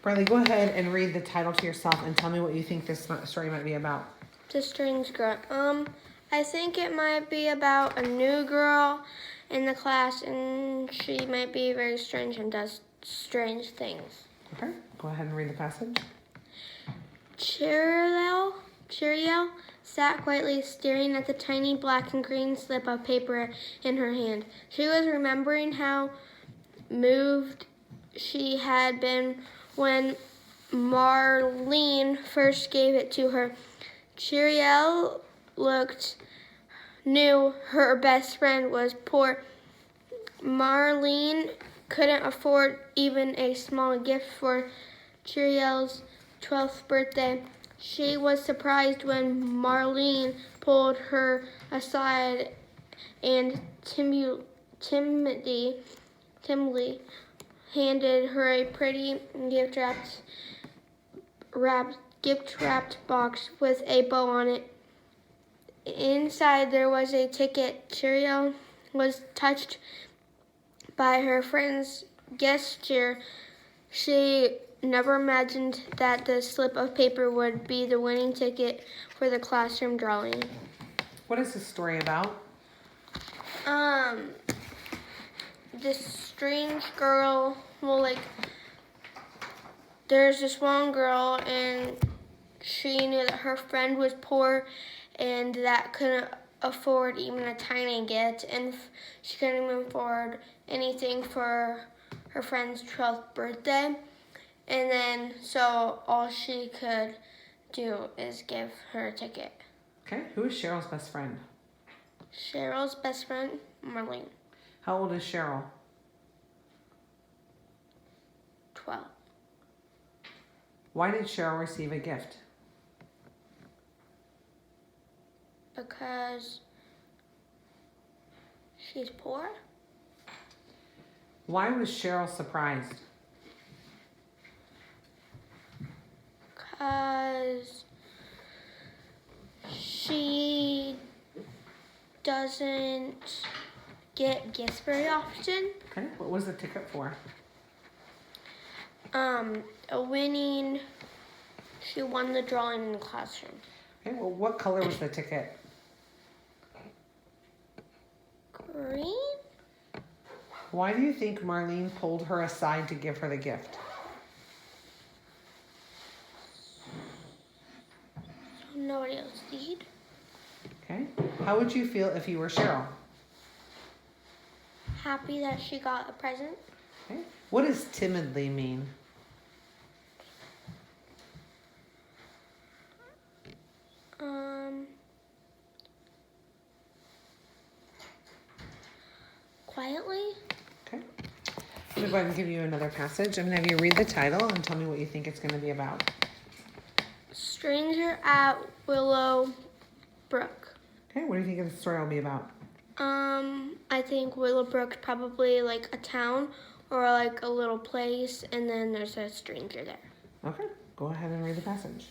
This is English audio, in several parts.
Brylee, go ahead and read the title to yourself and tell me what you think this story might be about. The Strange Girl. I think it might be about a new girl in the class, and she might be very strange and does strange things. Okay, go ahead and read the passage. Cheryl sat quietly staring at the tiny black and green slip of paper in her hand. She was remembering how moved she had been when Marlene first gave it to her. Cheryl knew her best friend was poor. Marlene couldn't afford even a small gift for Cheryl's 12th birthday. She was surprised when Marlene pulled her aside and timidly handed her a pretty gift-wrapped box with a bow on it. Inside there was a ticket. Cheryl was touched by her friend's gesture. She never imagined that the slip of paper would be the winning ticket for the classroom drawing. What is this story about? This strange girl, there's this one girl, and she knew that her friend was poor and that couldn't afford even a tiny gift, and she couldn't even afford anything for her friend's 12th birthday. And then, so all she could do is give her a ticket. Okay, who is Cheryl's best friend? Cheryl's best friend, Marlene. How old is Cheryl? 12. Why did Cheryl receive a gift? Because she's poor. Why was Cheryl surprised? Because she doesn't get gifts very often. Okay, what was the ticket for? She won the drawing in the classroom. Okay, well, what color was the ticket? Green? Why do you think Marlene pulled her aside to give her the gift? Nobody else did. Okay, how would you feel if you were Cheryl? Happy that she got a present. Okay, what does timidly mean? Quietly. Okay, I'm going to go ahead and give you another passage. I'm going to have you read the title and tell me what you think it's going to be about. Stranger at Willow Brook. Okay, what do you think the story will be about? I think Willowbrook's probably like a town or like a little place, and then there's a stranger there. Okay, go ahead and read the passage.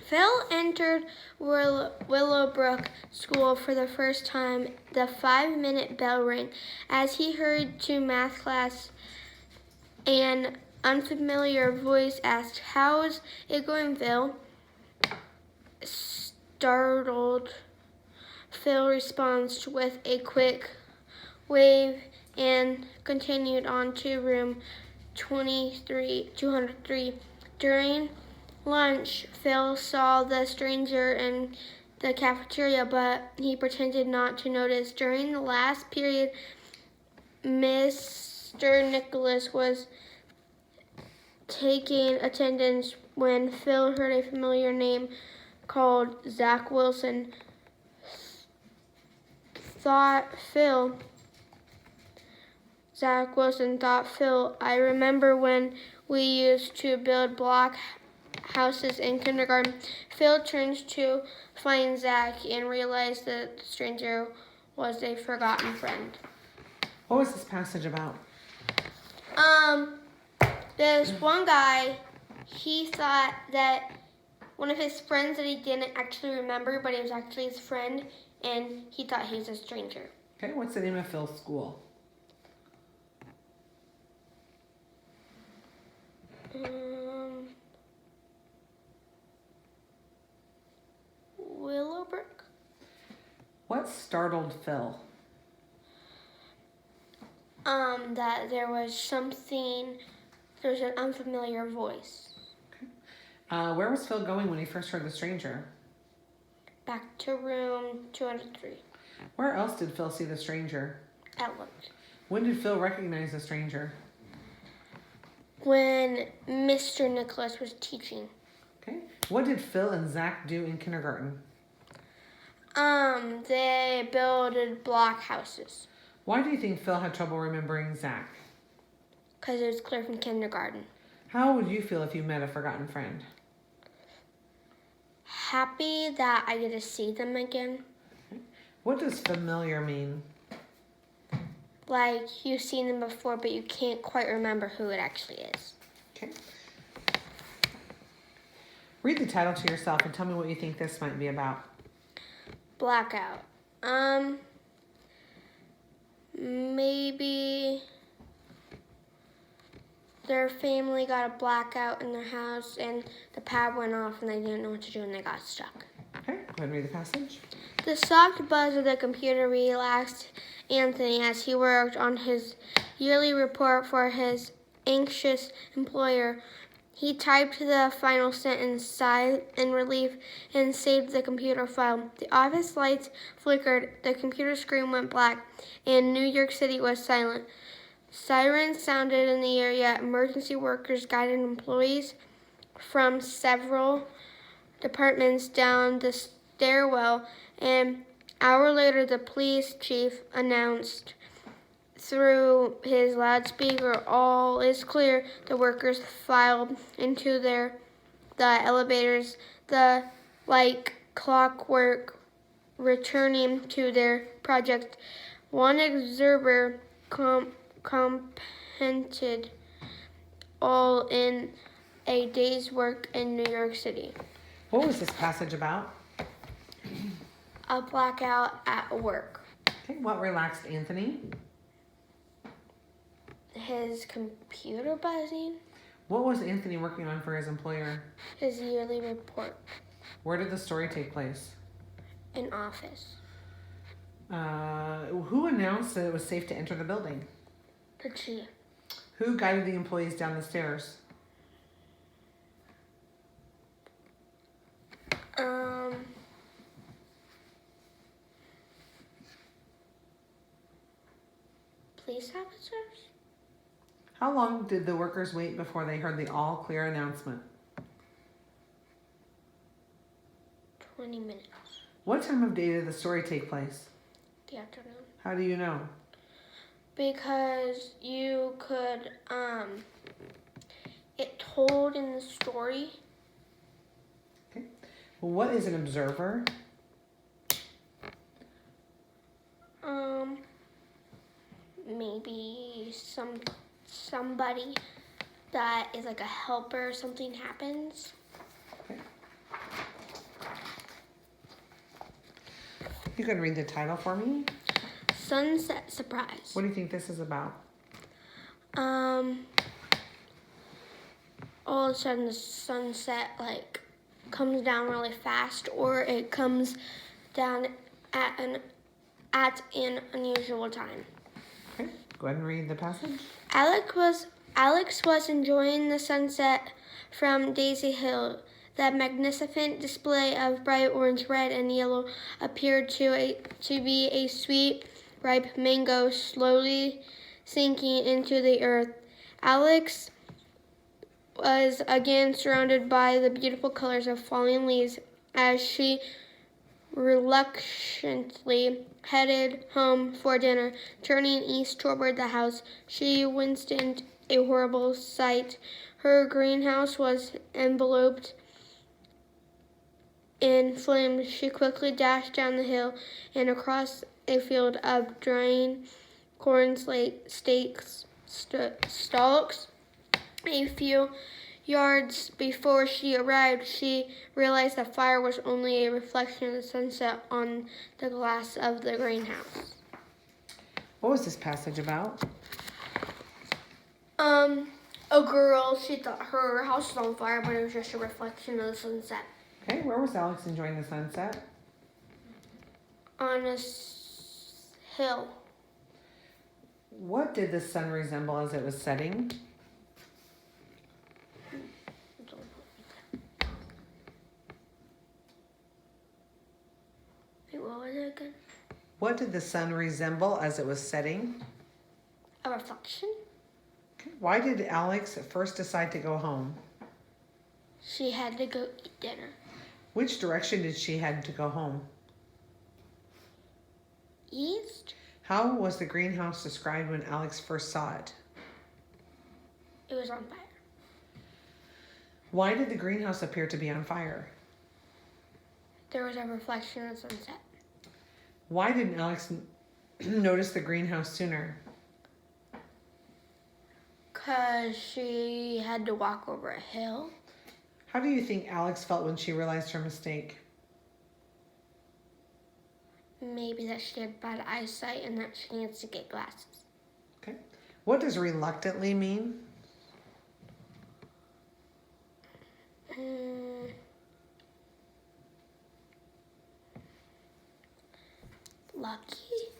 Phil entered Willowbrook School for the first time. The 5-minute bell rang. As he hurried to math class, an unfamiliar voice asked, "How's it going, Phil?" Startled, Phil responded with a quick wave and continued on to room 203. During lunch, Phil saw the stranger in the cafeteria, but he pretended not to notice. During the last period, Mr. Nicholas was taking attendance when Phil heard a familiar name called Zach Wilson. Zach Wilson thought Phil, "I remember when we used to build block houses in kindergarten." Phil turned to find Zach and realized that the stranger was a forgotten friend. What was this passage about? There's one guy, he thought that one of his friends that he didn't actually remember, but he was actually his friend, and he thought he was a stranger. Okay, what's the name of Phil's school? What startled Phil? That there was an unfamiliar voice. Where was Phil going when he first heard the stranger? Back to room 203. Where else did Phil see the stranger? At lunch. When did Phil recognize the stranger? When Mr. Nicholas was teaching. Okay. What did Phil and Zach do in kindergarten? They built block houses. Why do you think Phil had trouble remembering Zach? Because it was clear from kindergarten. How would you feel if you met a forgotten friend? Happy that I get to see them again. What does familiar mean? Like you've seen them before, but you can't quite remember who it actually is. Okay. Read the title to yourself and tell me what you think this might be about. Blackout. Maybe their family got a blackout in their house and the power went off and they didn't know what to do and they got stuck. Okay, go ahead and read the passage. The soft buzz of the computer relaxed Anthony as he worked on his yearly report for his anxious employer. He typed the final sentence, sighed in relief, and saved the computer file. The office lights flickered, the computer screen went black, and New York City was silent. Sirens sounded in the area. Emergency workers guided employees from several departments down the stairwell. An hour later, the police chief announced through his loudspeaker, "All is clear." The workers filed into the elevators, like clockwork, returning to their project. One observer commented, "All in a day's work in New York City." What was this passage about? A blackout at work. Okay, what relaxed Anthony? His computer buzzing. What was Anthony working on for his employer? His yearly report. Where did the story take place? An office. Who announced that it was safe to enter the building? The chief. Who guided the employees down the stairs? Police officers? How long did the workers wait before they heard the all clear announcement? 20 minutes. What time of day did the story take place? The afternoon. How do you know? Because you could, it told in the story. Okay. Well, what is an observer? Maybe somebody that is like a helper or something happens. Okay. You can read the title for me. Sunset Surprise. What do you think this is about? All of a sudden the sunset comes down really fast, or it comes down at an unusual time. Okay, go ahead and read the passage. Alex was enjoying the sunset from Daisy Hill. That magnificent display of bright orange, red, and yellow appeared to be a sweet, ripe mango slowly sinking into the earth. Alex was again surrounded by the beautiful colors of falling leaves as she reluctantly headed home for dinner. Turning east toward the house, she witnessed a horrible sight. Her greenhouse was enveloped in flames. She quickly dashed down the hill and across a field of drying corn stalks. A few yards before she arrived, she realized the fire was only a reflection of the sunset on the glass of the greenhouse. What was this passage about? A girl, she thought her house was on fire, but it was just a reflection of the sunset. Okay, where was Alex enjoying the sunset? on a hill. What did the sun resemble as it was setting? Wait, what was it again? What did the sun resemble as it was setting? A reflection? Okay. Why did Alex first decide to go home? She had to go eat dinner. Which direction did she head to go home? East? How was the greenhouse described when Alex first saw it? It was on fire. Why did the greenhouse appear to be on fire? There was a reflection of sunset. Why didn't Alex notice the greenhouse sooner? Because she had to walk over a hill. How do you think Alex felt when she realized her mistake? Maybe that she had bad eyesight and that she needs to get glasses. Okay. What does reluctantly mean? Lucky?